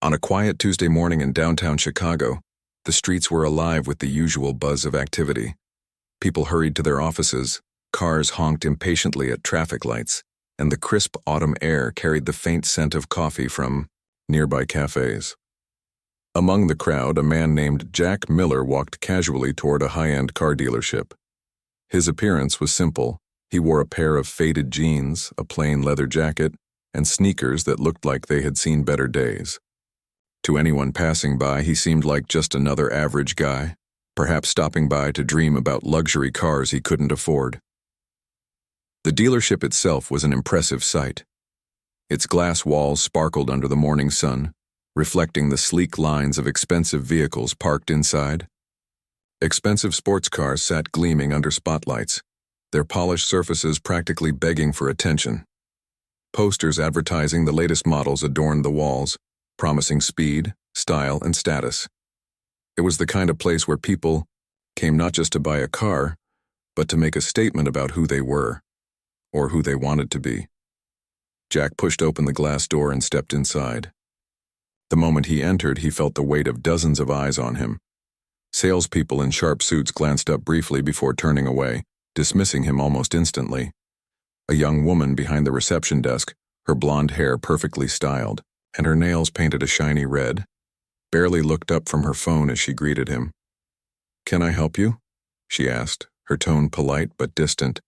On a quiet Tuesday morning in downtown Chicago, the streets were alive with the usual buzz of activity. People hurried to their offices, cars honked impatiently at traffic lights, and the crisp autumn air carried the faint scent of coffee from nearby cafes. Among the crowd, a man named Jack Miller walked casually toward a high-end car dealership. His appearance was simple. He wore a pair of faded jeans, a plain leather jacket, and sneakers that looked like they had seen better days. To anyone passing by, he seemed like just another average guy, perhaps stopping by to dream about luxury cars he couldn't afford. The dealership itself was an impressive sight. Its glass walls sparkled under the morning sun, reflecting the sleek lines of expensive vehicles parked inside. Expensive sports cars sat gleaming under spotlights, their polished surfaces practically begging for attention. Posters advertising the latest models adorned the walls, promising speed, style, and status. It was the kind of place where people came not just to buy a car, but to make a statement about who they were, or who they wanted to be. Jack pushed open the glass door and stepped inside. The moment he entered, he felt the weight of dozens of eyes on him. Salespeople in sharp suits glanced up briefly before turning away, dismissing him almost instantly. A young woman behind the reception desk, her blonde hair perfectly styled, and her nails painted a shiny red, barely looked up from her phone as she greeted him. "Can I help you?" she asked, her tone polite but distant,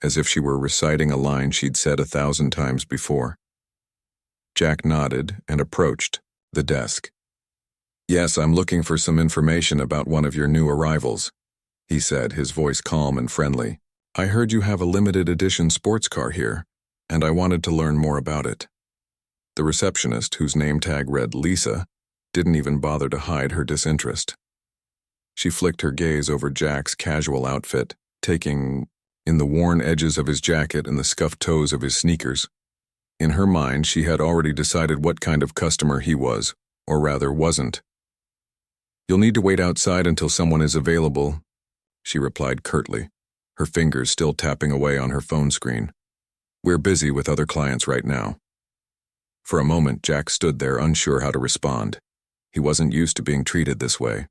as if she were reciting a line she'd said 1,000 times before. Jack nodded and approached the desk. "Yes, I'm looking for some information about one of your new arrivals," he said, his voice calm and friendly. "I heard you have a limited edition sports car here, and I wanted to learn more about it." The receptionist, whose name tag read Lisa, didn't even bother to hide her disinterest. She flicked her gaze over Jack's casual outfit, taking in the worn edges of his jacket and the scuffed toes of his sneakers. In her mind, she had already decided what kind of customer he was, or rather wasn't. "You'll need to wait outside until someone is available," she replied curtly, her fingers still tapping away on her phone screen. "We're busy with other clients right now." For a moment, Jack stood there unsure how to respond. He wasn't used to being treated this way.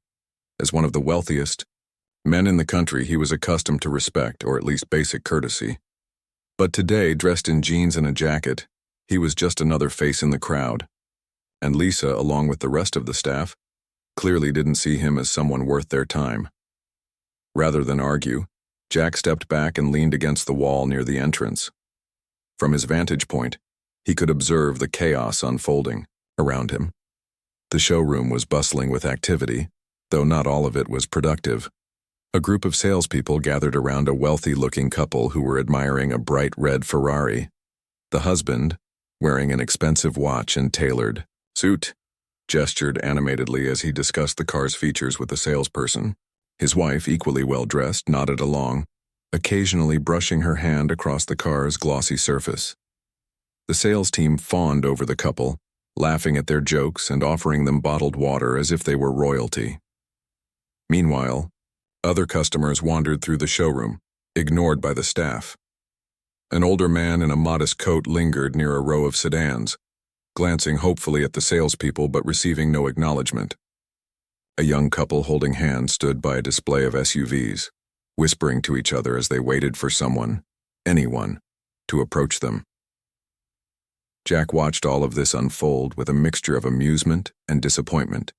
As one of the wealthiest men in the country, he was accustomed to respect, or at least basic courtesy. But today, dressed in jeans and a jacket, he was just another face in the crowd. And Lisa, along with the rest of the staff, clearly didn't see him as someone worth their time. Rather than argue, Jack stepped back and leaned against the wall near the entrance. From his vantage point, he could observe the chaos unfolding around him. The showroom was bustling with activity, though not all of it was productive. A group of salespeople gathered around a wealthy-looking couple who were admiring a bright red Ferrari. The husband, wearing an expensive watch and tailored suit, gestured animatedly as he discussed the car's features with the salesperson. His wife, equally well-dressed, nodded along, occasionally brushing her hand across the car's glossy surface. The sales team fawned over the couple, laughing at their jokes and offering them bottled water as if they were royalty. Meanwhile, other customers wandered through the showroom, ignored by the staff. An older man in a modest coat lingered near a row of sedans, glancing hopefully at the salespeople but receiving no acknowledgement. A young couple holding hands stood by a display of SUVs, whispering to each other as they waited for someone, anyone, to approach them. Jack watched all of this unfold with a mixture of amusement and disappointment.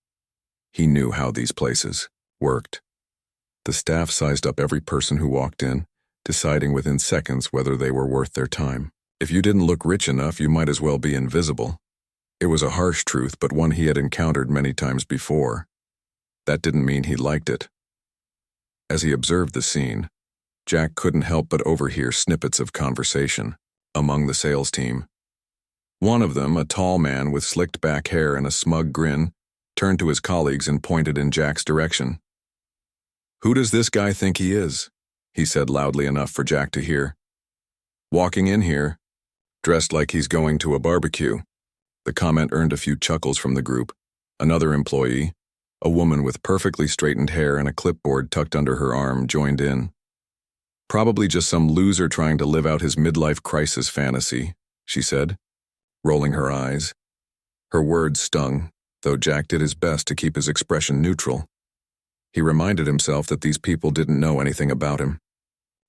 He knew how these places worked. The staff sized up every person who walked in, deciding within seconds whether they were worth their time. If you didn't look rich enough, you might as well be invisible. It was a harsh truth, but one he had encountered many times before. That didn't mean he liked it. As he observed the scene, Jack couldn't help but overhear snippets of conversation among the sales team. One of them, a tall man with slicked back hair and a smug grin, turned to his colleagues and pointed in Jack's direction. "Who does this guy think he is?" he said loudly enough for Jack to hear. "Walking in here, dressed like he's going to a barbecue." The comment earned a few chuckles from the group. Another employee, a woman with perfectly straightened hair and a clipboard tucked under her arm, joined in. "Probably just some loser trying to live out his midlife crisis fantasy," she said, rolling her eyes. Her words stung, though Jack did his best to keep his expression neutral. He reminded himself that these people didn't know anything about him.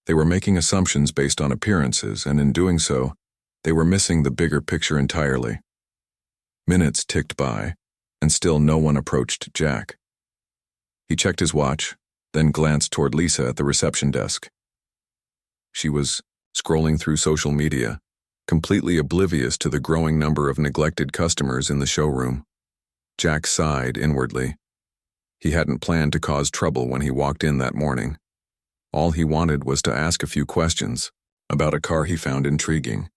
They were making assumptions based on appearances, and in doing so, they were missing the bigger picture entirely. Minutes ticked by, and still no one approached Jack. He checked his watch, then glanced toward Lisa at the reception desk. She was scrolling through social media, completely oblivious to the growing number of neglected customers in the showroom. Jack sighed inwardly. He hadn't planned to cause trouble when he walked in that morning. All he wanted was to ask a few questions about a car he found intriguing.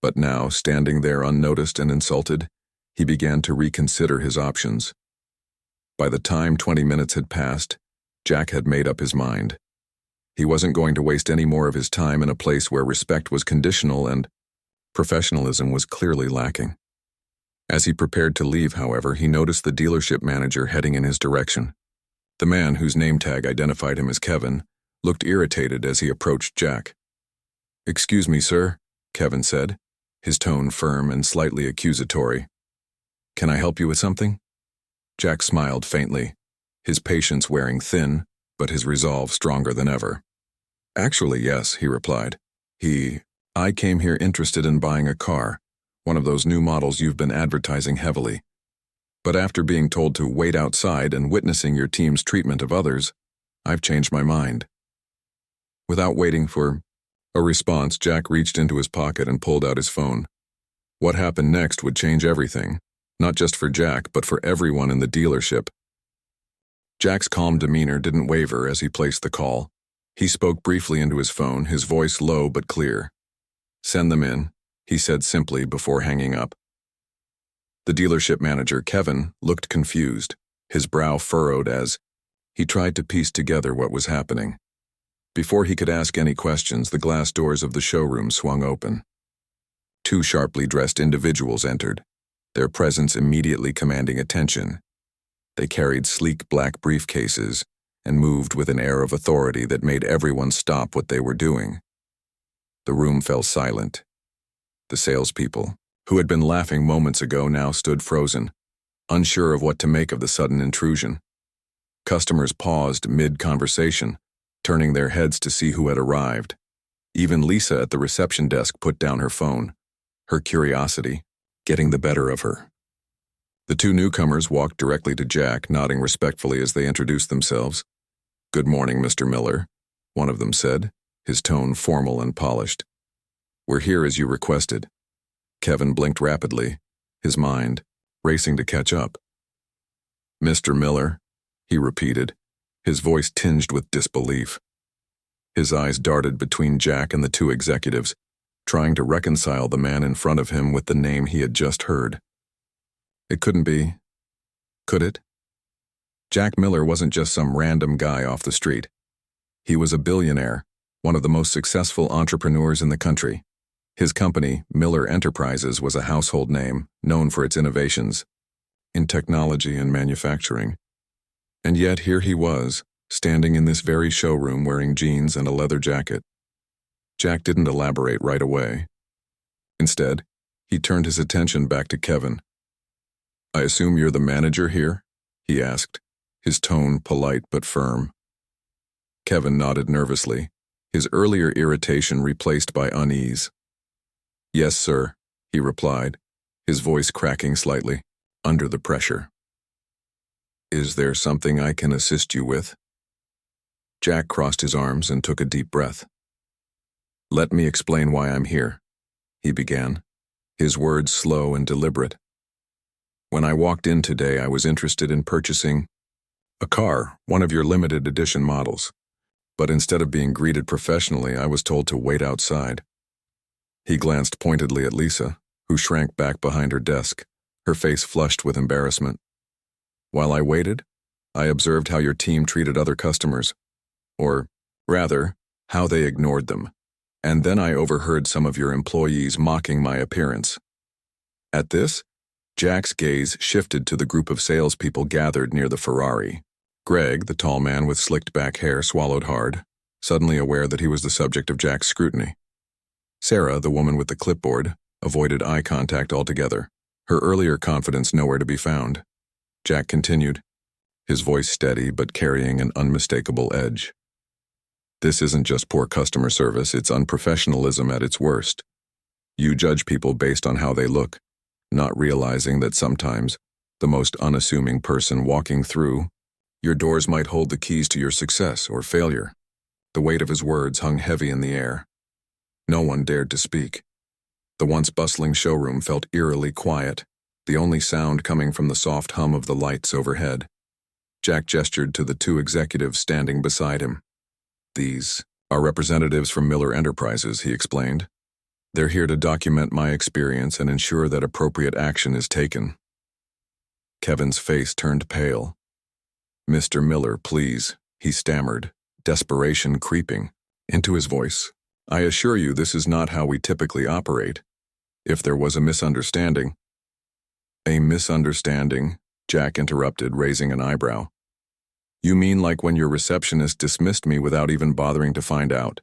But now, standing there unnoticed and insulted, he began to reconsider his options. By the time 20 minutes had passed, Jack had made up his mind. He wasn't going to waste any more of his time in a place where respect was conditional and professionalism was clearly lacking. As he prepared to leave, however, he noticed the dealership manager heading in his direction. The man, whose name tag identified him as Kevin, looked irritated as he approached Jack. "Excuse me, sir," Kevin said, his tone firm and slightly accusatory. "Can I help you with something?" Jack smiled faintly, his patience wearing thin, but his resolve stronger than ever. "Actually, yes," he replied. I came here interested in buying a car, one of those new models you've been advertising heavily. But after being told to wait outside and witnessing your team's treatment of others, I've changed my mind." Without waiting for a response, Jack reached into his pocket and pulled out his phone. What happened next would change everything, not just for Jack, but for everyone in the dealership. Jack's calm demeanor didn't waver as he placed the call. He spoke briefly into his phone, his voice low but clear. "Send them in," he said simply before hanging up. The dealership manager, Kevin, looked confused, his brow furrowed as he tried to piece together what was happening. Before he could ask any questions, the glass doors of the showroom swung open. Two sharply dressed individuals entered, their presence immediately commanding attention. They carried sleek black briefcases and moved with an air of authority that made everyone stop what they were doing. The room fell silent. The salespeople, who had been laughing moments ago, now stood frozen, unsure of what to make of the sudden intrusion. Customers paused mid-conversation, turning their heads to see who had arrived. Even Lisa at the reception desk put down her phone, her curiosity getting the better of her. The two newcomers walked directly to Jack, nodding respectfully as they introduced themselves. "Good morning, Mr. Miller," one of them said, his tone formal and polished. "We're here as you requested." Kevin blinked rapidly, his mind racing to catch up. "Mr. Miller," he repeated, his voice tinged with disbelief. His eyes darted between Jack and the two executives, trying to reconcile the man in front of him with the name he had just heard. It couldn't be, could it? Jack Miller wasn't just some random guy off the street. He was a billionaire, one of the most successful entrepreneurs in the country. His company, Miller Enterprises, was a household name, known for its innovations in technology and manufacturing. And yet here he was, standing in this very showroom wearing jeans and a leather jacket. Jack didn't elaborate right away. Instead, he turned his attention back to Kevin. "I assume you're the manager here?" he asked, his tone polite but firm. Kevin nodded nervously, his earlier irritation replaced by unease. "Yes, sir," he replied, his voice cracking slightly, under the pressure. "Is there something I can assist you with?" Jack crossed his arms and took a deep breath. "Let me explain why I'm here," he began, his words slow and deliberate. "When I walked in today, I was interested in purchasing a car, one of your limited edition models. But instead of being greeted professionally, I was told to wait outside." He glanced pointedly at Lisa, who shrank back behind her desk, her face flushed with embarrassment. "While I waited, I observed how your team treated other customers, or, rather, how they ignored them. And then I overheard some of your employees mocking my appearance." At this, Jack's gaze shifted to the group of salespeople gathered near the Ferrari. Greg, the tall man with slicked back hair, swallowed hard, suddenly aware that he was the subject of Jack's scrutiny. Sarah, the woman with the clipboard, avoided eye contact altogether, her earlier confidence nowhere to be found. Jack continued, his voice steady but carrying an unmistakable edge. This isn't just poor customer service, it's unprofessionalism at its worst. You judge people based on how they look, not realizing that sometimes the most unassuming person walking through your doors might hold the keys to your success or failure. The weight of his words hung heavy in the air. No one dared to speak. The once bustling showroom felt eerily quiet, the only sound coming from the soft hum of the lights overhead. Jack gestured to the two executives standing beside him. These are representatives from Miller Enterprises, he explained. They're here to document my experience and ensure that appropriate action is taken. Kevin's face turned pale. Mr. Miller, please, he stammered, desperation creeping into his voice. I assure you this is not how we typically operate. If there was a misunderstanding. A misunderstanding? Jack interrupted, raising an eyebrow. You mean like when your receptionist dismissed me without even bothering to find out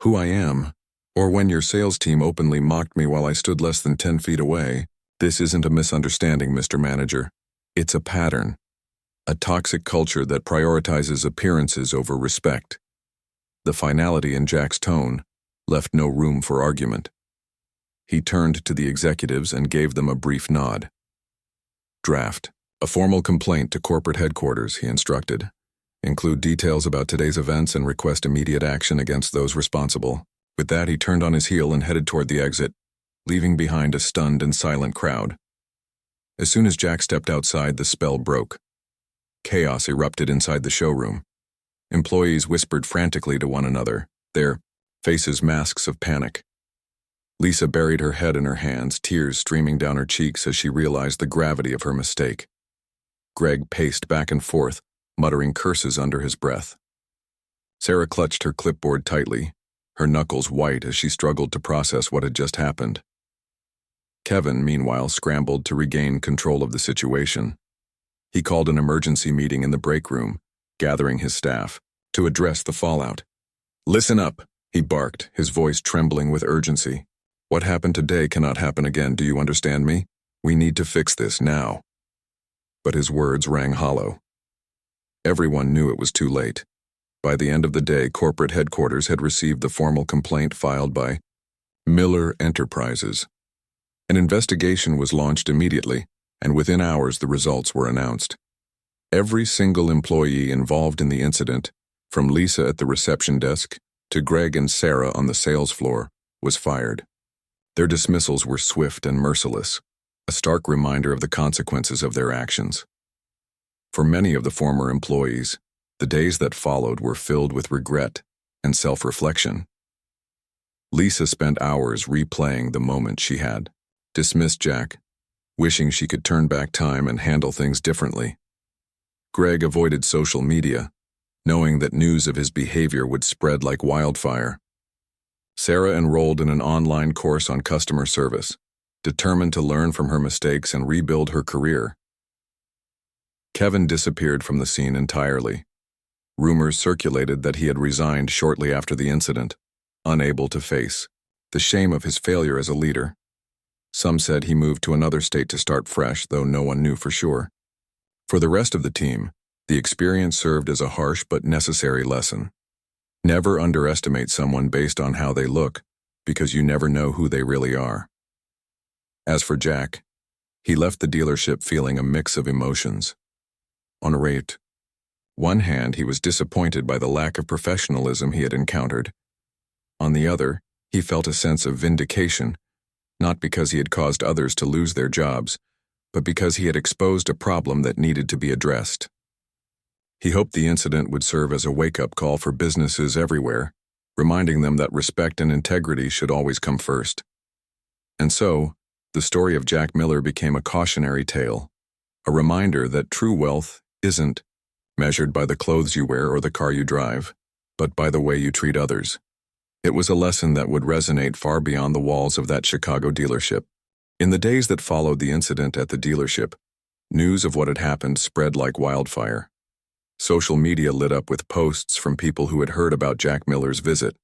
who I am? Or when your sales team openly mocked me while I stood less than 10 feet away? This isn't a misunderstanding, Mr. Manager. It's a pattern. A toxic culture that prioritizes appearances over respect. The finality in Jack's tone left no room for argument. He turned to the executives and gave them a brief nod. Draft. A formal complaint to corporate headquarters, he instructed. Include details about today's events and request immediate action against those responsible. With that, he turned on his heel and headed toward the exit, leaving behind a stunned and silent crowd. As soon as Jack stepped outside, the spell broke. Chaos erupted inside the showroom. Employees whispered frantically to one another, their faces masks of panic. Lisa buried her head in her hands, tears streaming down her cheeks as she realized the gravity of her mistake. Greg paced back and forth, muttering curses under his breath. Sarah clutched her clipboard tightly, her knuckles white as she struggled to process what had just happened. Kevin, meanwhile, scrambled to regain control of the situation. He called an emergency meeting in the break room, gathering his staff, to address the fallout. Listen up, he barked, his voice trembling with urgency. What happened today cannot happen again, do you understand me? We need to fix this now. But his words rang hollow. Everyone knew it was too late. By the end of the day, corporate headquarters had received the formal complaint filed by Miller Enterprises. An investigation was launched immediately, and within hours the results were announced. Every single employee involved in the incident, from Lisa at the reception desk to Greg and Sarah on the sales floor, was fired. Their dismissals were swift and merciless, a stark reminder of the consequences of their actions. For many of the former employees, the days that followed were filled with regret and self-reflection. Lisa spent hours replaying the moment she had dismissed Jack, wishing she could turn back time and handle things differently. Greg avoided social media, knowing that news of his behavior would spread like wildfire. Sarah enrolled in an online course on customer service, determined to learn from her mistakes and rebuild her career. Kevin disappeared from the scene entirely. Rumors circulated that he had resigned shortly after the incident, unable to face the shame of his failure as a leader. Some said he moved to another state to start fresh, though no one knew for sure. For the rest of the team, the experience served as a harsh but necessary lesson. Never underestimate someone based on how they look, because you never know who they really are. As for Jack, he left the dealership feeling a mix of emotions. On one hand, he was disappointed by the lack of professionalism he had encountered. On the other, he felt a sense of vindication, not because he had caused others to lose their jobs, but because he had exposed a problem that needed to be addressed. He hoped the incident would serve as a wake-up call for businesses everywhere, reminding them that respect and integrity should always come first. And so, the story of Jack Miller became a cautionary tale, a reminder that true wealth isn't measured by the clothes you wear or the car you drive, but by the way you treat others. It was a lesson that would resonate far beyond the walls of that Chicago dealership. In the days that followed the incident at the dealership, news of what had happened spread like wildfire. Social media lit up with posts from people who had heard about Jack Miller's visit.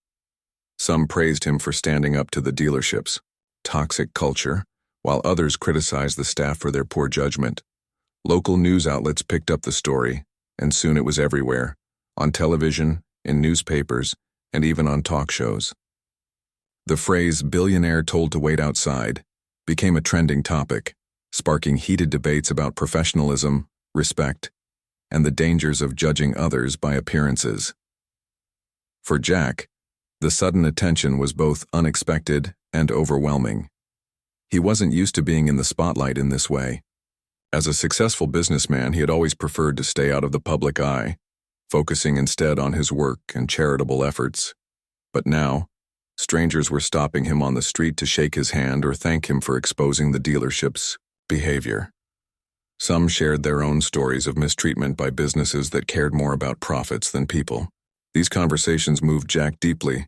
Some praised him for standing up to the dealership's toxic culture, while others criticized the staff for their poor judgment. Local news outlets picked up the story, and soon it was everywhere, on television, in newspapers, and even on talk shows. The phrase "billionaire told to wait outside" became a trending topic, sparking heated debates about professionalism, respect, and the dangers of judging others by appearances. For Jack, the sudden attention was both unexpected and overwhelming. He wasn't used to being in the spotlight in this way. As a successful businessman, he had always preferred to stay out of the public eye, focusing instead on his work and charitable efforts. But now, strangers were stopping him on the street to shake his hand or thank him for exposing the dealership's behavior. Some shared their own stories of mistreatment by businesses that cared more about profits than people. These conversations moved Jack deeply,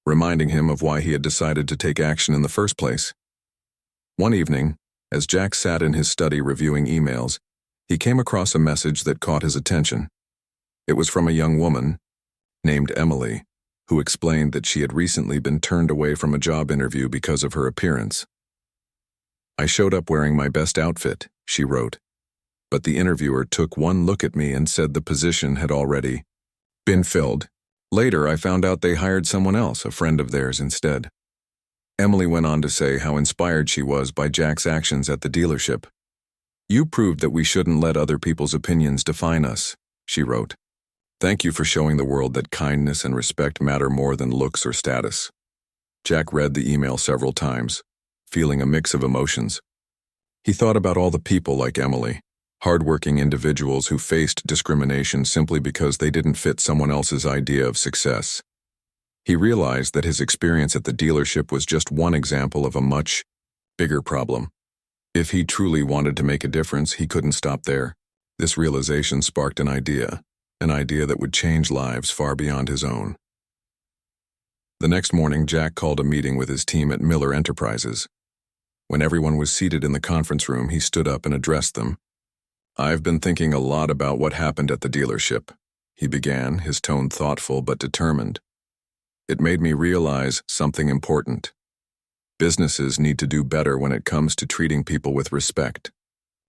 reminding him of why he had decided to take action in the first place. One evening, as Jack sat in his study reviewing emails, he came across a message that caught his attention. It was from a young woman named Emily, who explained that she had recently been turned away from a job interview because of her appearance. "I showed up wearing my best outfit," she wrote, "but the interviewer took one look at me and said the position had already been filled. Later, I found out they hired someone else, a friend of theirs, instead." Emily went on to say how inspired she was by Jack's actions at the dealership. "You proved that we shouldn't let other people's opinions define us," she wrote. "Thank you for showing the world that kindness and respect matter more than looks or status." Jack read the email several times, feeling a mix of emotions. He thought about all the people like Emily, hardworking individuals who faced discrimination simply because they didn't fit someone else's idea of success. He realized that his experience at the dealership was just one example of a much bigger problem. If he truly wanted to make a difference, he couldn't stop there. This realization sparked an idea that would change lives far beyond his own. The next morning, Jack called a meeting with his team at Miller Enterprises. When everyone was seated in the conference room, he stood up and addressed them. "I've been thinking a lot about what happened at the dealership," he began, his tone thoughtful but determined. "It made me realize something important. Businesses need to do better when it comes to treating people with respect.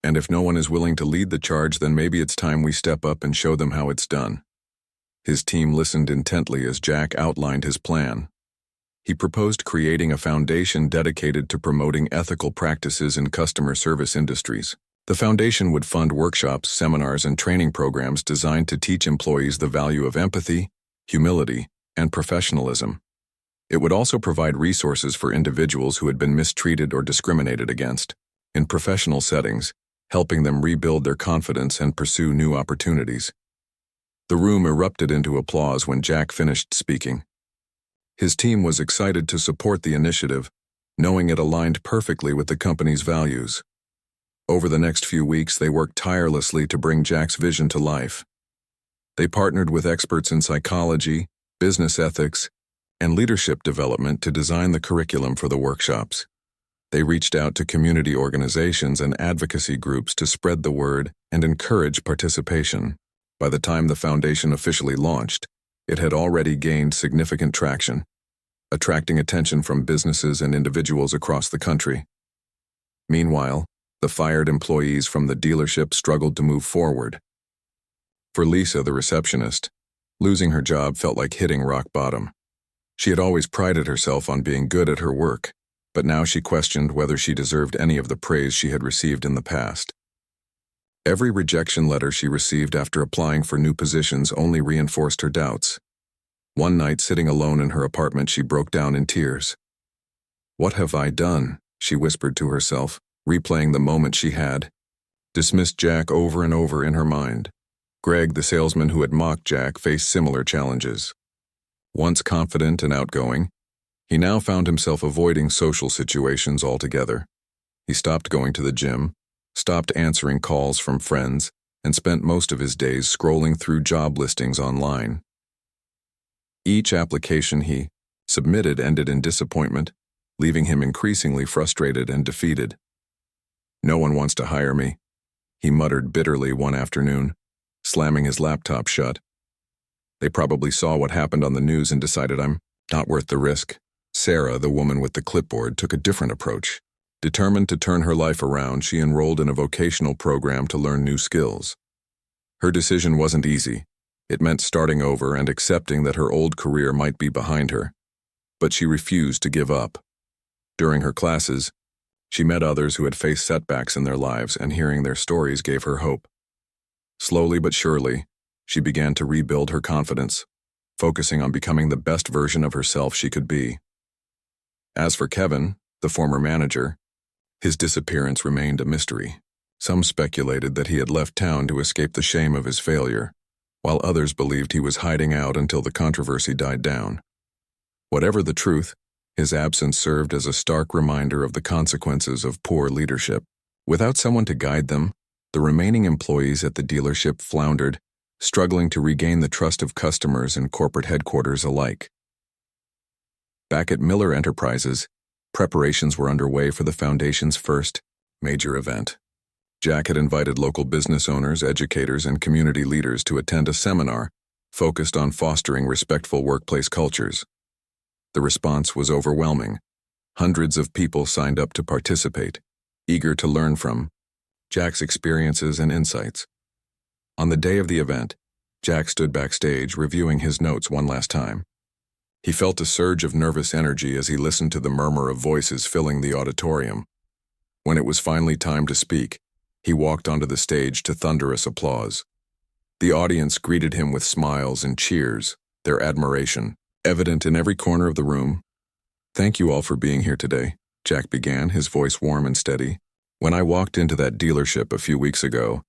And if no one is willing to lead the charge, then maybe it's time we step up and show them how it's done." His team listened intently as Jack outlined his plan. He proposed creating a foundation dedicated to promoting ethical practices in customer service industries. The foundation would fund workshops, seminars, and training programs designed to teach employees the value of empathy, humility, and professionalism. It would also provide resources for individuals who had been mistreated or discriminated against in professional settings, helping them rebuild their confidence and pursue new opportunities. The room erupted into applause when Jack finished speaking. His team was excited to support the initiative, knowing it aligned perfectly with the company's values. Over the next few weeks, they worked tirelessly to bring Jack's vision to life. They partnered with experts in psychology, business ethics, and leadership development to design the curriculum for the workshops. They reached out to community organizations and advocacy groups to spread the word and encourage participation. By the time the foundation officially launched, it had already gained significant traction, attracting attention from businesses and individuals across the country. Meanwhile, the fired employees from the dealership struggled to move forward. For Lisa, the receptionist, losing her job felt like hitting rock bottom. She had always prided herself on being good at her work, but now she questioned whether she deserved any of the praise she had received in the past. Every rejection letter she received after applying for new positions only reinforced her doubts. One night, sitting alone in her apartment, she broke down in tears. "What have I done?" she whispered to herself, replaying the moment she had dismissed Jack over and over in her mind. Greg, the salesman who had mocked Jack, faced similar challenges. Once confident and outgoing, he now found himself avoiding social situations altogether. He stopped going to the gym, stopped answering calls from friends, and spent most of his days scrolling through job listings online. Each application he submitted ended in disappointment, leaving him increasingly frustrated and defeated. "No one wants to hire me," he muttered bitterly one afternoon, slamming his laptop shut. "They probably saw what happened on the news and decided I'm not worth the risk." Sarah, the woman with the clipboard, took a different approach. Determined to turn her life around, she enrolled in a vocational program to learn new skills. Her decision wasn't easy. It meant starting over and accepting that her old career might be behind her. But she refused to give up. During her classes, she met others who had faced setbacks in their lives, and hearing their stories gave her hope. Slowly but surely, she began to rebuild her confidence, focusing on becoming the best version of herself she could be. As for Kevin, the former manager, his disappearance remained a mystery. Some speculated that he had left town to escape the shame of his failure, while others believed he was hiding out until the controversy died down. Whatever the truth, his absence served as a stark reminder of the consequences of poor leadership. Without someone to guide them, the remaining employees at the dealership floundered, struggling to regain the trust of customers and corporate headquarters alike. Back at Miller Enterprises, preparations were underway for the foundation's first major event. Jack had invited local business owners, educators, and community leaders to attend a seminar focused on fostering respectful workplace cultures. The response was overwhelming. Hundreds of people signed up to participate, eager to learn from Jack's experiences and insights. On the day of the event, Jack stood backstage reviewing his notes one last time. He felt a surge of nervous energy as he listened to the murmur of voices filling the auditorium. When it was finally time to speak, he walked onto the stage to thunderous applause. The audience greeted him with smiles and cheers, their admiration evident in every corner of the room. "Thank you all for being here today," Jack began, his voice warm and steady. "When I walked into that dealership a few weeks ago,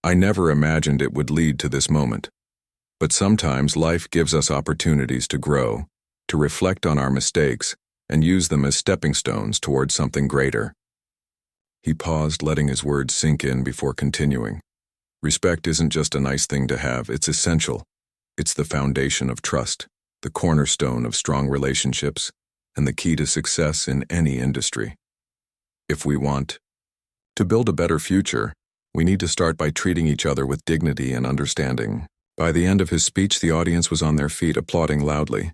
I never imagined it would lead to this moment. But sometimes life gives us opportunities to grow, to reflect on our mistakes, and use them as stepping stones towards something greater." He paused, letting his words sink in before continuing. "Respect isn't just a nice thing to have, it's essential. It's the foundation of trust, the cornerstone of strong relationships, and the key to success in any industry. If we want to build a better future, we need to start by treating each other with dignity and understanding." By the end of his speech, the audience was on their feet, applauding loudly.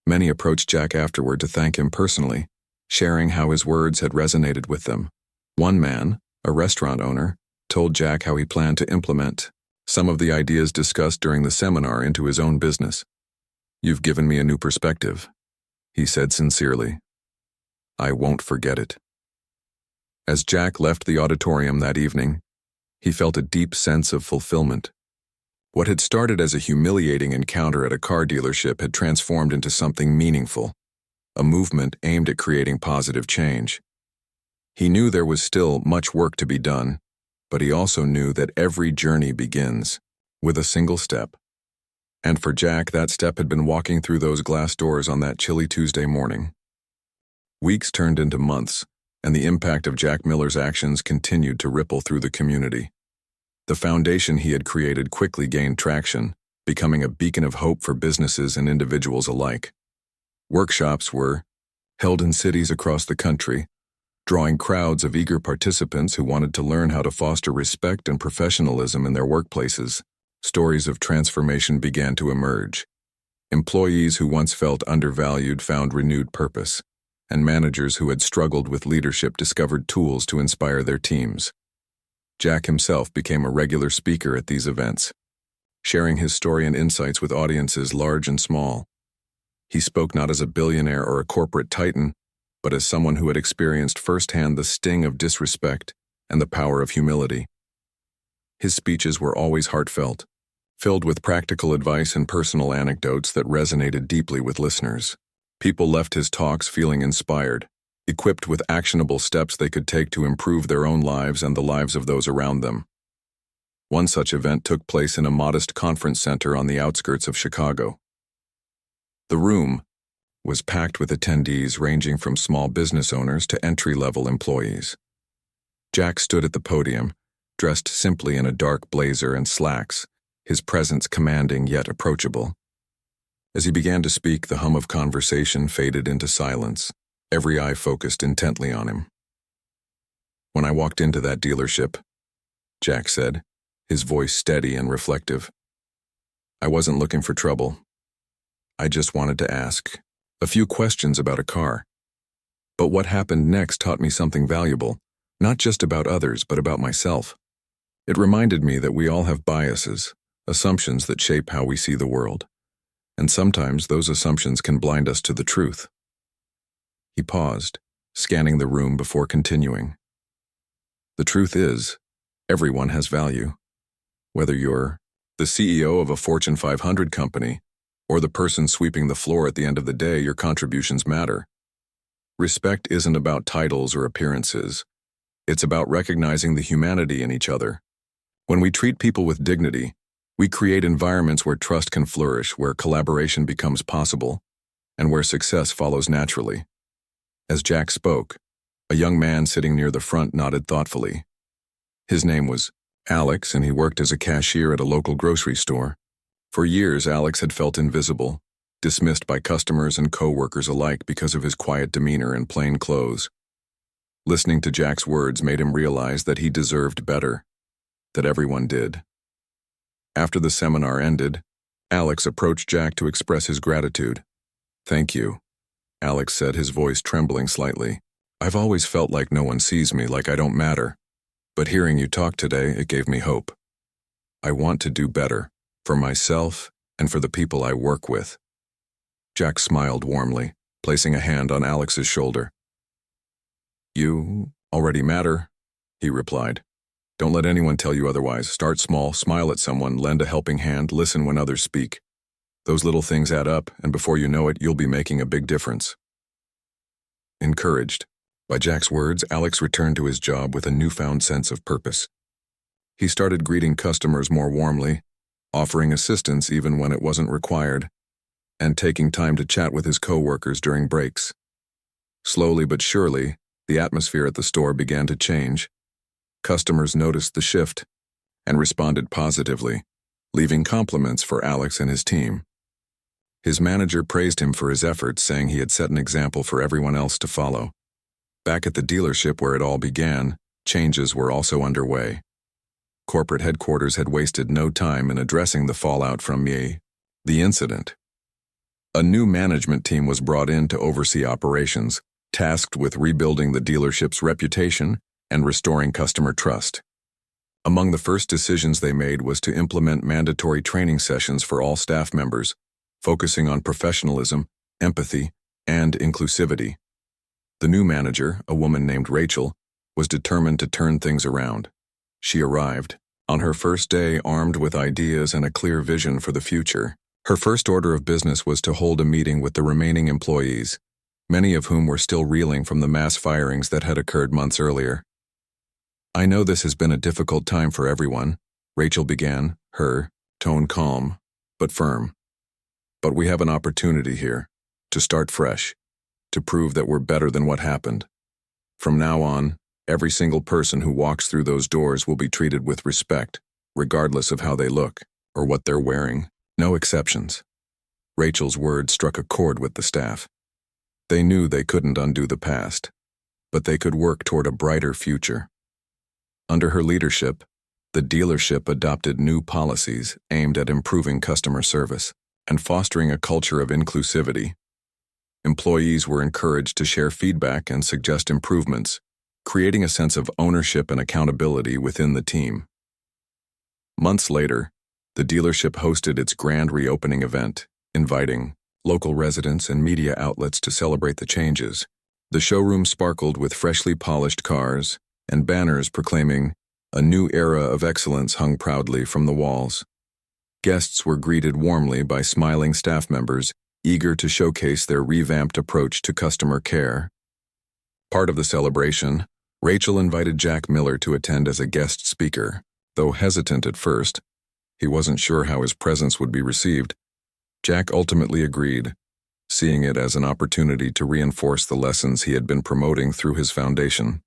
Many approached Jack afterward to thank him personally, sharing how his words had resonated with them. One man, a restaurant owner, told Jack how he planned to implement some of the ideas discussed during the seminar into his own business. "You've given me a new perspective," he said sincerely. "I won't forget it." As Jack left the auditorium that evening, he felt a deep sense of fulfillment. What had started as a humiliating encounter at a car dealership had transformed into something meaningful, a movement aimed at creating positive change. He knew there was still much work to be done, but he also knew that every journey begins with a single step. And for Jack, that step had been walking through those glass doors on that chilly Tuesday morning. Weeks turned into months, and the impact of Jack Miller's actions continued to ripple through the community. The foundation he had created quickly gained traction, becoming a beacon of hope for businesses and individuals alike. Workshops were held in cities across the country, drawing crowds of eager participants who wanted to learn how to foster respect and professionalism in their workplaces. Stories of transformation began to emerge. Employees who once felt undervalued found renewed purpose, and managers who had struggled with leadership discovered tools to inspire their teams. Jack himself became a regular speaker at these events, sharing his story and insights with audiences large and small. He spoke not as a billionaire or a corporate titan, but as someone who had experienced firsthand the sting of disrespect and the power of humility. His speeches were always heartfelt, filled with practical advice and personal anecdotes that resonated deeply with listeners. People left his talks feeling inspired, equipped with actionable steps they could take to improve their own lives and the lives of those around them. One such event took place in a modest conference center on the outskirts of Chicago. The room was packed with attendees ranging from small business owners to entry-level employees. Jack stood at the podium, dressed simply in a dark blazer and slacks, his presence commanding yet approachable. As he began to speak, the hum of conversation faded into silence, every eye focused intently on him. "When I walked into that dealership," Jack said, his voice steady and reflective, "I wasn't looking for trouble. I just wanted to ask a few questions about a car. But what happened next taught me something valuable, not just about others, but about myself. It reminded me that we all have biases, assumptions that shape how we see the world. And sometimes those assumptions can blind us to the truth. He paused, scanning the room before continuing. The truth is, everyone has value. Whether you're the CEO of a Fortune 500 company or the person sweeping the floor at the end of the day, your contributions matter. Respect isn't about titles or appearances. It's about recognizing the humanity in each other. When we treat people with dignity, we create environments where trust can flourish, where collaboration becomes possible, and where success follows naturally. As Jack spoke, a young man sitting near the front nodded thoughtfully. His name was Alex, and he worked as a cashier at a local grocery store. For years, Alex had felt invisible, dismissed by customers and co-workers alike because of his quiet demeanor and plain clothes. Listening to Jack's words made him realize that he deserved better, that everyone did. After the seminar ended, Alex approached Jack to express his gratitude. "Thank you," Alex said, his voice trembling slightly. "I've always felt like no one sees me, like I don't matter. But hearing you talk today, it gave me hope. I want to do better, for myself and for the people I work with." Jack smiled warmly, placing a hand on Alex's shoulder. "You already matter," he replied. "Don't let anyone tell you otherwise. Start small, smile at someone, lend a helping hand, listen when others speak. Those little things add up, and before you know it, you'll be making a big difference." Encouraged by Jack's words, Alex returned to his job with a newfound sense of purpose. He started greeting customers more warmly, offering assistance even when it wasn't required, and taking time to chat with his co-workers during breaks. Slowly but surely, the atmosphere at the store began to change. Customers noticed the shift and responded positively, leaving compliments for Alex and his team. His manager praised him for his efforts, saying he had set an example for everyone else to follow. Back at the dealership where it all began, changes were also underway. Corporate headquarters had wasted no time in addressing the fallout from the incident. A new management team was brought in to oversee operations, tasked with rebuilding the dealership's reputation and restoring customer trust. Among the first decisions they made was to implement mandatory training sessions for all staff members, focusing on professionalism, empathy, and inclusivity. The new manager, a woman named Rachel, was determined to turn things around. She arrived, on her first day, armed with ideas and a clear vision for the future. Her first order of business was to hold a meeting with the remaining employees, many of whom were still reeling from the mass firings that had occurred months earlier. "I know this has been a difficult time for everyone," Rachel began, her tone calm but firm. "But we have an opportunity here, to start fresh, to prove that we're better than what happened. From now on, every single person who walks through those doors will be treated with respect, regardless of how they look or what they're wearing. No exceptions." Rachel's words struck a chord with the staff. They knew they couldn't undo the past, but they could work toward a brighter future. Under her leadership, the dealership adopted new policies aimed at improving customer service and fostering a culture of inclusivity. Employees were encouraged to share feedback and suggest improvements, creating a sense of ownership and accountability within the team. Months later, the dealership hosted its grand reopening event, inviting local residents and media outlets to celebrate the changes. The showroom sparkled with freshly polished cars, and banners proclaiming a new era of excellence hung proudly from the walls. Guests were greeted warmly by smiling staff members, eager to showcase their revamped approach to customer care. Part of the celebration, Rachel invited Jack Miller to attend as a guest speaker. Though hesitant at first, he wasn't sure how his presence would be received. Jack ultimately agreed, seeing it as an opportunity to reinforce the lessons he had been promoting through his foundation.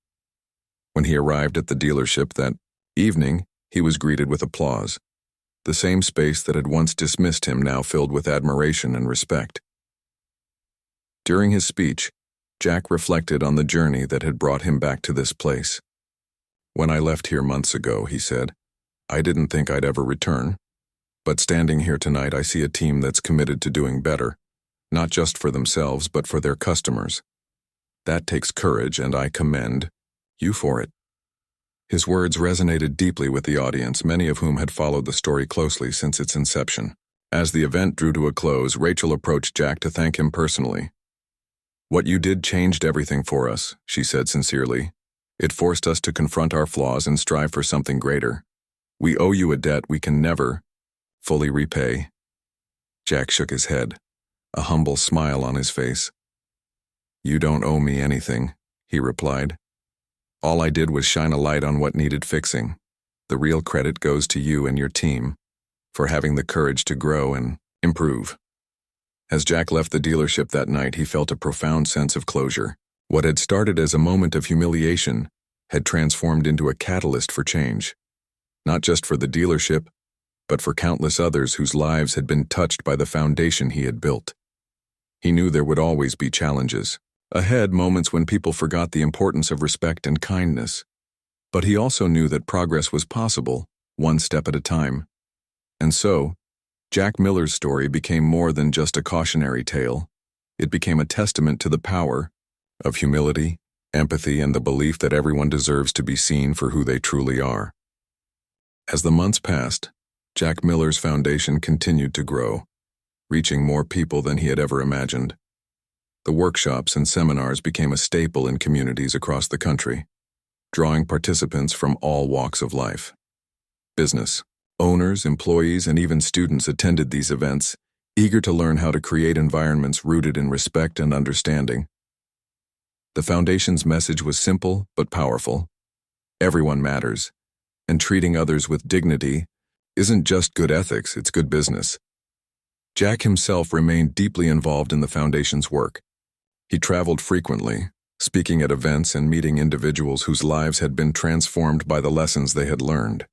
When he arrived at the dealership that evening, he was greeted with applause. The same space that had once dismissed him now filled with admiration and respect. During his speech, Jack reflected on the journey that had brought him back to this place. "When I left here months ago," he said, "I didn't think I'd ever return. But standing here tonight, I see a team that's committed to doing better, not just for themselves, but for their customers. That takes courage, and I commend you for it." His words resonated deeply with the audience, many of whom had followed the story closely since its inception. As the event drew to a close, Rachel approached Jack to thank him personally. "What you did changed everything for us," she said sincerely. "It forced us to confront our flaws and strive for something greater. We owe you a debt we can never fully repay." Jack shook his head, a humble smile on his face. "You don't owe me anything," he replied. "All I did was shine a light on what needed fixing. The real credit goes to you and your team for having the courage to grow and improve." As Jack left the dealership that night, he felt a profound sense of closure. What had started as a moment of humiliation had transformed into a catalyst for change, not just for the dealership, but for countless others whose lives had been touched by the foundation he had built. He knew there would always be challenges ahead, moments when people forgot the importance of respect and kindness. But he also knew that progress was possible, one step at a time. And so, Jack Miller's story became more than just a cautionary tale. It became a testament to the power of humility, empathy, and the belief that everyone deserves to be seen for who they truly are. As the months passed, Jack Miller's foundation continued to grow, reaching more people than he had ever imagined. The workshops and seminars became a staple in communities across the country, drawing participants from all walks of life. Business owners, employees, and even students attended these events, eager to learn how to create environments rooted in respect and understanding. The Foundation's message was simple but powerful. Everyone matters, and treating others with dignity isn't just good ethics, it's good business. Jack himself remained deeply involved in the Foundation's work. He traveled frequently, speaking at events and meeting individuals whose lives had been transformed by the lessons they had learned.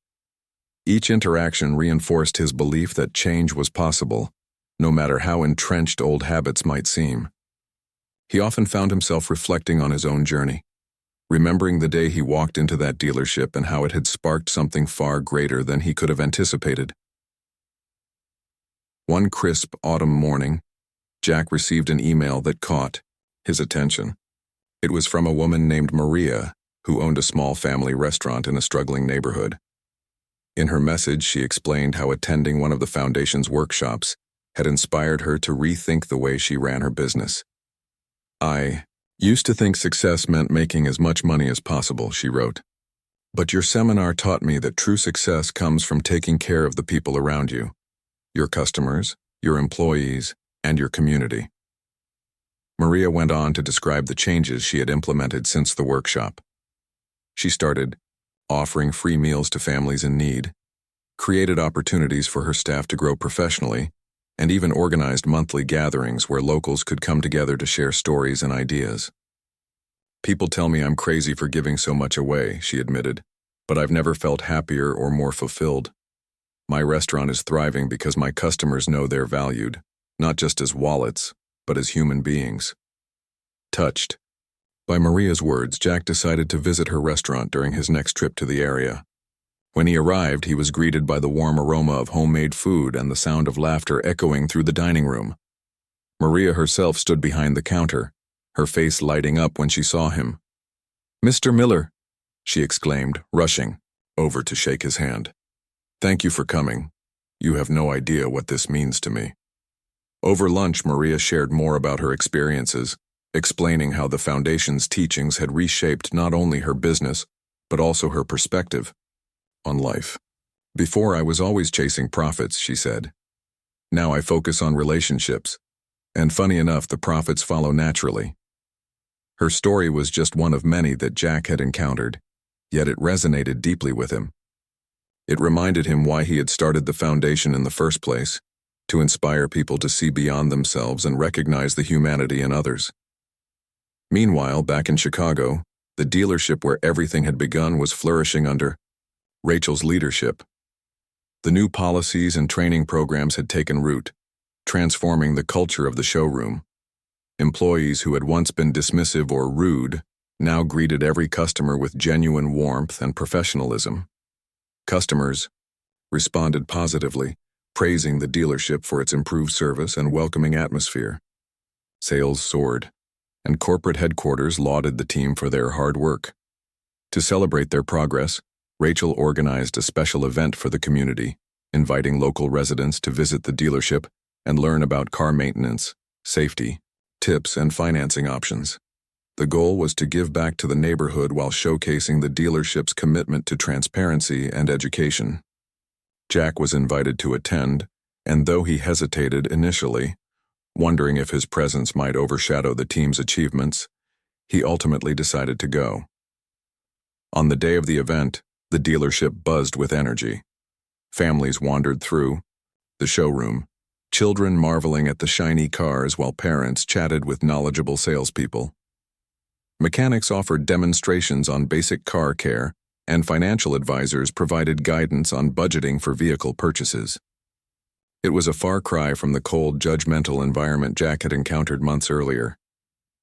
Each interaction reinforced his belief that change was possible, no matter how entrenched old habits might seem. He often found himself reflecting on his own journey, remembering the day he walked into that dealership and how it had sparked something far greater than he could have anticipated. One crisp autumn morning, Jack received an email that caught his attention. It was from a woman named Maria, who owned a small family restaurant in a struggling neighborhood. In her message, she explained how attending one of the Foundation's workshops had inspired her to rethink the way she ran her business. "I used to think success meant making as much money as possible," she wrote. "But your seminar taught me that true success comes from taking care of the people around you, your customers, your employees, and your community." Maria went on to describe the changes she had implemented since the workshop. She started offering free meals to families in need, created opportunities for her staff to grow professionally, and even organized monthly gatherings where locals could come together to share stories and ideas. "People tell me I'm crazy for giving so much away," she admitted, "but I've never felt happier or more fulfilled. My restaurant is thriving because my customers know they're valued, not just as wallets, but as human beings." Touched by Maria's words, Jack decided to visit her restaurant during his next trip to the area. When he arrived, he was greeted by the warm aroma of homemade food and the sound of laughter echoing through the dining room. Maria herself stood behind the counter, her face lighting up when she saw him. "Mr. Miller," she exclaimed, rushing over to shake his hand. "Thank you for coming. You have no idea what this means to me." Over lunch, Maria shared more about her experiences, explaining how the Foundation's teachings had reshaped not only her business, but also her perspective on life. "Before, I was always chasing profits," she said. "Now I focus on relationships, and funny enough, the profits follow naturally." Her story was just one of many that Jack had encountered, yet it resonated deeply with him. It reminded him why he had started the Foundation in the first place, to inspire people to see beyond themselves and recognize the humanity in others. Meanwhile, back in Chicago, the dealership where everything had begun was flourishing under Rachel's leadership. The new policies and training programs had taken root, transforming the culture of the showroom. Employees who had once been dismissive or rude now greeted every customer with genuine warmth and professionalism. Customers responded positively, praising the dealership for its improved service and welcoming atmosphere. Sales soared, and corporate headquarters lauded the team for their hard work. To celebrate their progress, Rachel organized a special event for the community, inviting local residents to visit the dealership and learn about car maintenance, safety, tips, and financing options. The goal was to give back to the neighborhood while showcasing the dealership's commitment to transparency and education. Jack was invited to attend, and though he hesitated initially, wondering if his presence might overshadow the team's achievements, he ultimately decided to go. On the day of the event, the dealership buzzed with energy. Families wandered through the showroom, children marveling at the shiny cars while parents chatted with knowledgeable salespeople. Mechanics offered demonstrations on basic car care, and financial advisors provided guidance on budgeting for vehicle purchases. It was a far cry from the cold, judgmental environment Jack had encountered months earlier.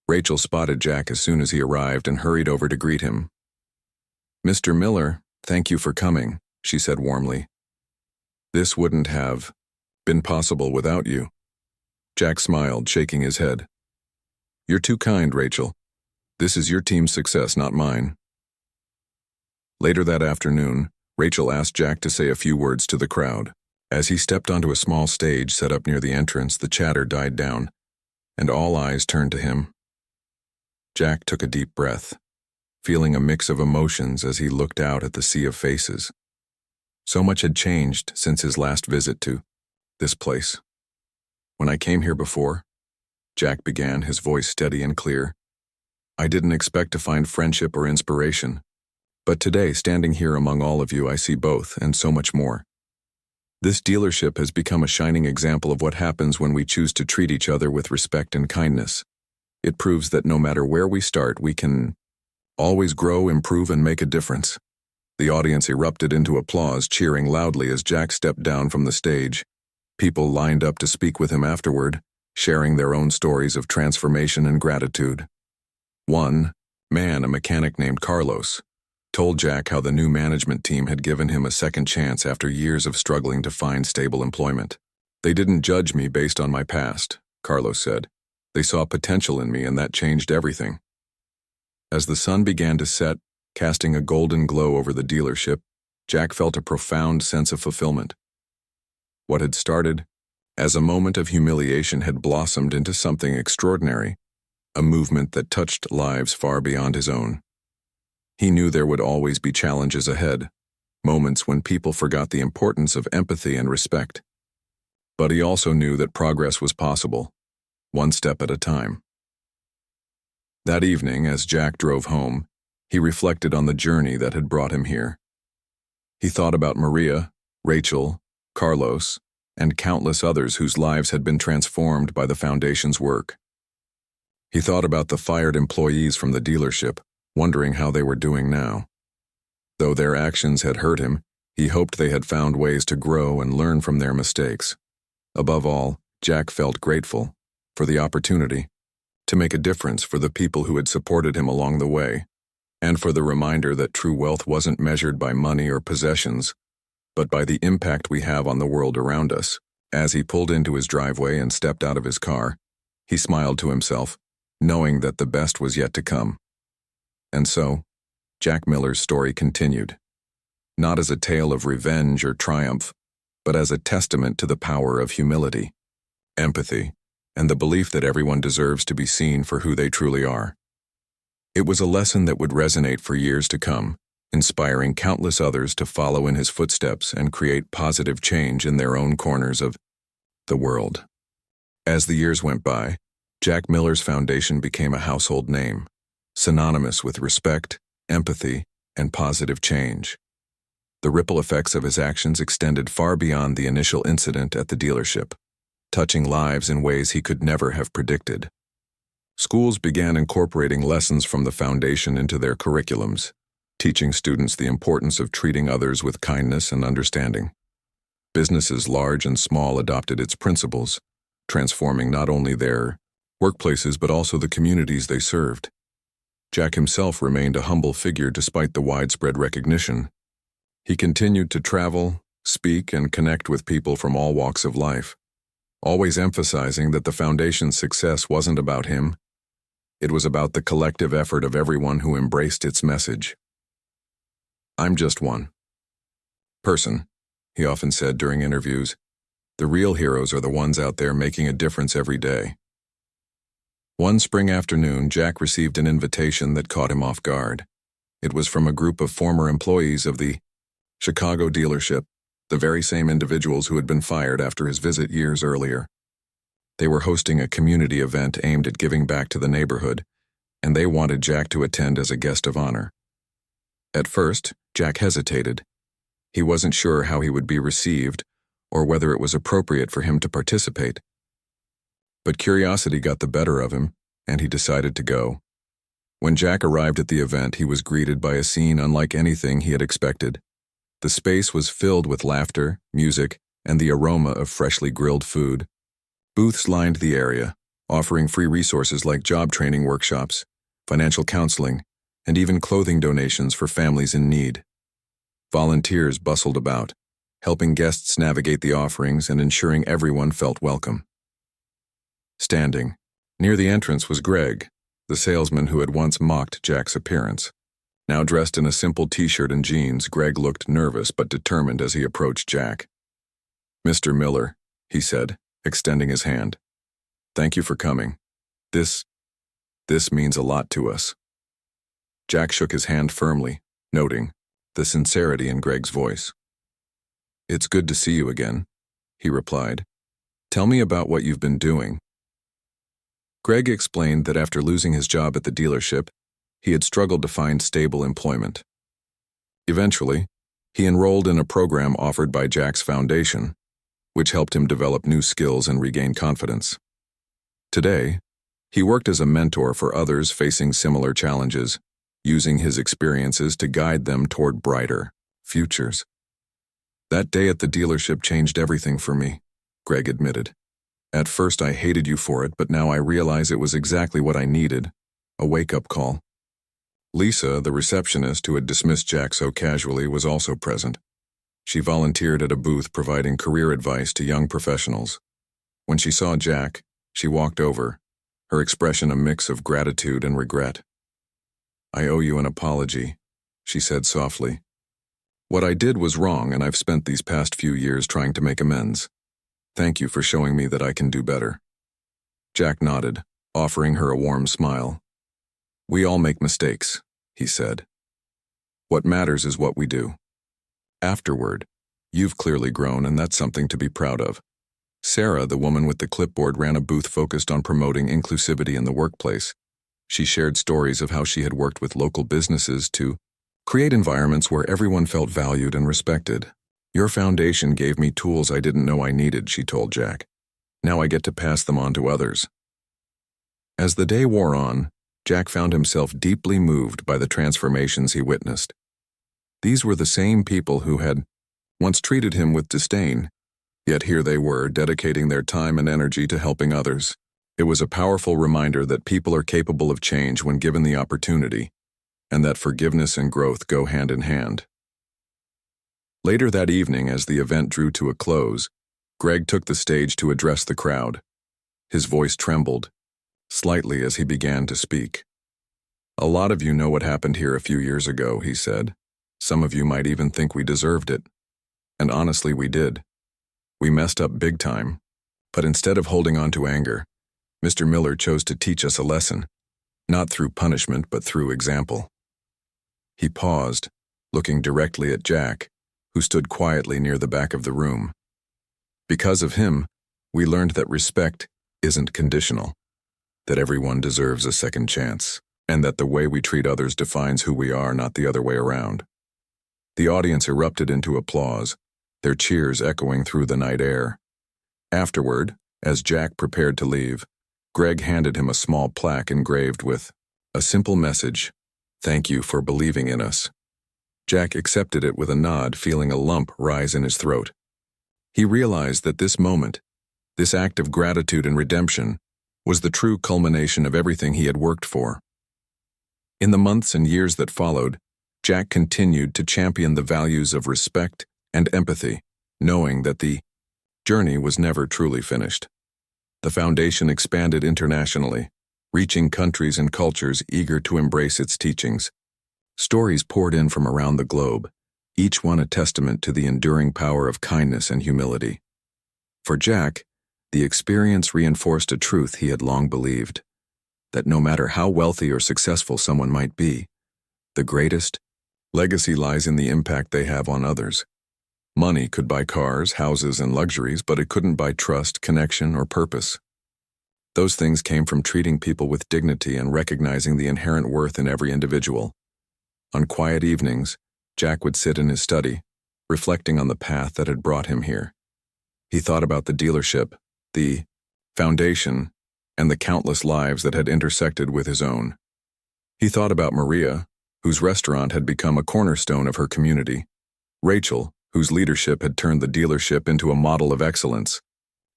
Rachel spotted Jack as soon as he arrived and hurried over to greet him. "Mr. Miller, thank you for coming," she said warmly. "This wouldn't have been possible without you." Jack smiled, shaking his head. "You're too kind, Rachel. This is your team's success, not mine." Later that afternoon, Rachel asked Jack to say a few words to the crowd. As he stepped onto a small stage set up near the entrance, the chatter died down, and all eyes turned to him. Jack took a deep breath, feeling a mix of emotions as he looked out at the sea of faces. So much had changed since his last visit to this place. "When I came here before," Jack began, his voice steady and clear, "I didn't expect to find friendship or inspiration. But today, standing here among all of you, I see both and so much more. This dealership has become a shining example of what happens when we choose to treat each other with respect and kindness. It proves that no matter where we start, we can always grow, improve, and make a difference." The audience erupted into applause, cheering loudly as Jack stepped down from the stage. People lined up to speak with him afterward, sharing their own stories of transformation and gratitude. One man, a mechanic named Carlos, told Jack how the new management team had given him a second chance after years of struggling to find stable employment. "They didn't judge me based on my past," Carlos said. "They saw potential in me, and that changed everything." As the sun began to set, casting a golden glow over the dealership, Jack felt a profound sense of fulfillment. What had started as a moment of humiliation had blossomed into something extraordinary, a movement that touched lives far beyond his own. He knew there would always be challenges ahead, moments when people forgot the importance of empathy and respect. But he also knew that progress was possible, one step at a time. That evening, as Jack drove home, he reflected on the journey that had brought him here. He thought about Maria, Rachel, Carlos, and countless others whose lives had been transformed by the Foundation's work. He thought about the fired employees from the dealership, wondering how they were doing now. Though their actions had hurt him, he hoped they had found ways to grow and learn from their mistakes. Above all, Jack felt grateful for the opportunity to make a difference for the people who had supported him along the way, and for the reminder that true wealth wasn't measured by money or possessions, but by the impact we have on the world around us. As he pulled into his driveway and stepped out of his car, he smiled to himself, knowing that the best was yet to come. And so, Jack Miller's story continued, not as a tale of revenge or triumph, but as a testament to the power of humility, empathy, and the belief that everyone deserves to be seen for who they truly are. It was a lesson that would resonate for years to come, inspiring countless others to follow in his footsteps and create positive change in their own corners of the world. As the years went by, Jack Miller's Foundation became a household name, synonymous with respect, empathy, and positive change. The ripple effects of his actions extended far beyond the initial incident at the dealership, touching lives in ways he could never have predicted. Schools began incorporating lessons from the Foundation into their curriculums, teaching students the importance of treating others with kindness and understanding. Businesses large and small adopted its principles, transforming not only their workplaces but also the communities they served. Jack himself remained a humble figure despite the widespread recognition. He continued to travel, speak, and connect with people from all walks of life, always emphasizing that the Foundation's success wasn't about him, It was about the collective effort of everyone who embraced its message. "I'm just one person," he often said during interviews. "The real heroes are the ones out there making a difference every day." One spring afternoon, Jack received an invitation that caught him off guard. It was from a group of former employees of the Chicago dealership, the very same individuals who had been fired after his visit years earlier. They were hosting a community event aimed at giving back to the neighborhood, and they wanted Jack to attend as a guest of honor. At first, Jack hesitated. He wasn't sure how he would be received, or whether it was appropriate for him to participate. But curiosity got the better of him, and he decided to go. When Jack arrived at the event, he was greeted by a scene unlike anything he had expected. The space was filled with laughter, music, and the aroma of freshly grilled food. Booths lined the area, offering free resources like job training workshops, financial counseling, and even clothing donations for families in need. Volunteers bustled about, helping guests navigate the offerings and ensuring everyone felt welcome. Standing near the entrance was Greg, the salesman who had once mocked Jack's appearance. Now dressed in a simple t-shirt and jeans, Greg looked nervous but determined as he approached Jack. "Mr. Miller," he said, extending his hand. "Thank you for coming. This means a lot to us." Jack shook his hand firmly, noting the sincerity in Greg's voice. "It's good to see you again," he replied. "Tell me about what you've been doing." Greg explained that after losing his job at the dealership, he had struggled to find stable employment. Eventually, he enrolled in a program offered by Jack's foundation, which helped him develop new skills and regain confidence. Today, he worked as a mentor for others facing similar challenges, using his experiences to guide them toward brighter futures. "That day at the dealership changed everything for me," Greg admitted. "At first I hated you for it, but now I realize it was exactly what I needed, a wake-up call." Lisa, the receptionist who had dismissed Jack so casually, was also present. She volunteered at a booth providing career advice to young professionals. When she saw Jack, she walked over, her expression a mix of gratitude and regret. "I owe you an apology," she said softly. "What I did was wrong, and I've spent these past few years trying to make amends. Thank you for showing me that I can do better." Jack nodded, offering her a warm smile. "We all make mistakes," he said. "What matters is what we do. Afterward, you've clearly grown, and that's something to be proud of." Sarah, the woman with the clipboard, ran a booth focused on promoting inclusivity in the workplace. She shared stories of how she had worked with local businesses to create environments where everyone felt valued and respected. "Your foundation gave me tools I didn't know I needed," she told Jack. "Now I get to pass them on to others." As the day wore on, Jack found himself deeply moved by the transformations he witnessed. These were the same people who had once treated him with disdain, yet here they were, dedicating their time and energy to helping others. It was a powerful reminder that people are capable of change when given the opportunity, and that forgiveness and growth go hand in hand. Later that evening, as the event drew to a close, Greg took the stage to address the crowd. His voice trembled slightly as he began to speak. "A lot of you know what happened here a few years ago," he said. "Some of you might even think we deserved it. And honestly, we did. We messed up big time. But instead of holding on to anger, Mr. Miller chose to teach us a lesson, not through punishment but through example." He paused, looking directly at Jack, who stood quietly near the back of the room. "Because of him, we learned that respect isn't conditional, that everyone deserves a second chance, and that the way we treat others defines who we are, not the other way around." The audience erupted into applause, their cheers echoing through the night air. Afterward, as Jack prepared to leave, Greg handed him a small plaque engraved with a simple message: "Thank you for believing in us." Jack accepted it with a nod, feeling a lump rise in his throat. He realized that this moment, this act of gratitude and redemption, was the true culmination of everything he had worked for. In the months and years that followed, Jack continued to champion the values of respect and empathy, knowing that the journey was never truly finished. The foundation expanded internationally, reaching countries and cultures eager to embrace its teachings. Stories poured in from around the globe, each one a testament to the enduring power of kindness and humility. For Jack, the experience reinforced a truth he had long believed, that no matter how wealthy or successful someone might be, the greatest legacy lies in the impact they have on others. Money could buy cars, houses, and luxuries, but it couldn't buy trust, connection, or purpose. Those things came from treating people with dignity and recognizing the inherent worth in every individual. On quiet evenings, Jack would sit in his study, reflecting on the path that had brought him here. He thought about the dealership, the foundation, and the countless lives that had intersected with his own. He thought about Maria, whose restaurant had become a cornerstone of her community, Rachel, whose leadership had turned the dealership into a model of excellence,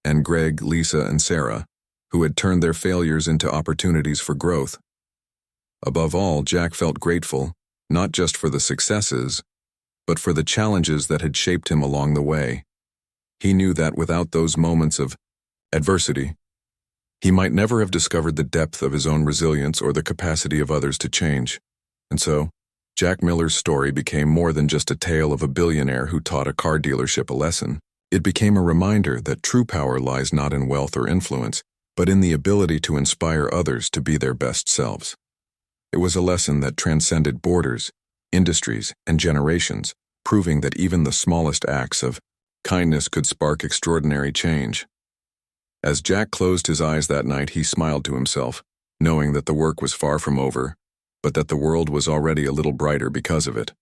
and Greg, Lisa, and Sarah, who had turned their failures into opportunities for growth. Above all, Jack felt grateful, not just for the successes, but for the challenges that had shaped him along the way. He knew that without those moments of adversity, he might never have discovered the depth of his own resilience or the capacity of others to change. And so, Jack Miller's story became more than just a tale of a billionaire who taught a car dealership a lesson. It became a reminder that true power lies not in wealth or influence, but in the ability to inspire others to be their best selves. It was a lesson that transcended borders, industries, and generations, proving that even the smallest acts of kindness could spark extraordinary change. As Jack closed his eyes that night, he smiled to himself, knowing that the work was far from over, but that the world was already a little brighter because of it.